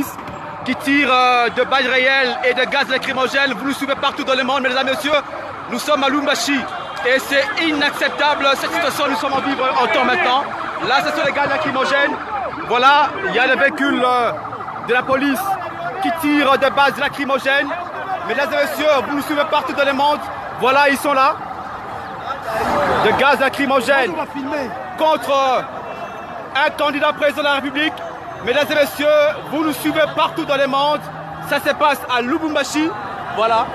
police qui tire de balles réelles et de gaz lacrymogène. Vous nous suivez partout dans le monde, mesdames et messieurs. Nous sommes à Lubumbashi et c'est inacceptable cette situation. Nous sommes en vivre en temps maintenant. Là, ce sont les gaz lacrymogènes. Voilà, il y a le véhicule de la police qui tire de balles lacrymogènes. Mesdames et messieurs, vous nous suivez partout dans le monde. Voilà, ils sont là. De gaz lacrymogène contre un candidat président de la République. Mesdames et messieurs, vous nous suivez partout dans le monde. Ça se passe à Lubumbashi. Voilà.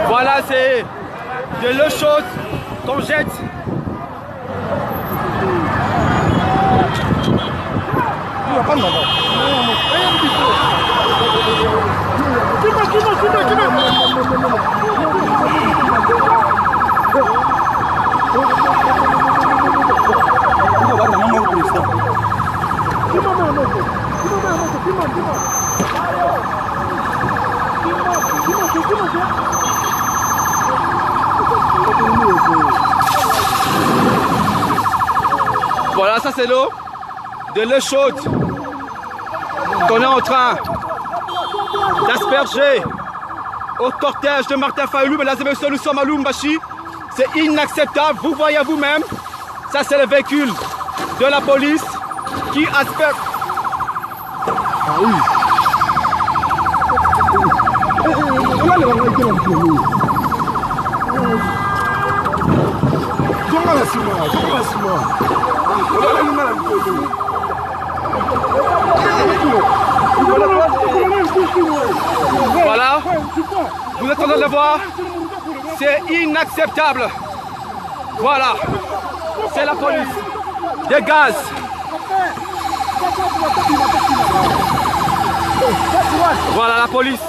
Voilà, c'est de l'eau chaude qu'on jette. Voilà, ça c'est l'eau, de l'eau chaude qu'on est en train d'asperger au cortège de Martin Fayulu. Mesdames et messieurs, nous sommes à Lubumbashi. C'est inacceptable, vous voyez vous-même. Ça c'est le véhicule de la police qui asperge. Ah oui. Voilà, vous êtes en train de le voir, c'est inacceptable. Voilà, c'est la police, des gaz. Voilà la police.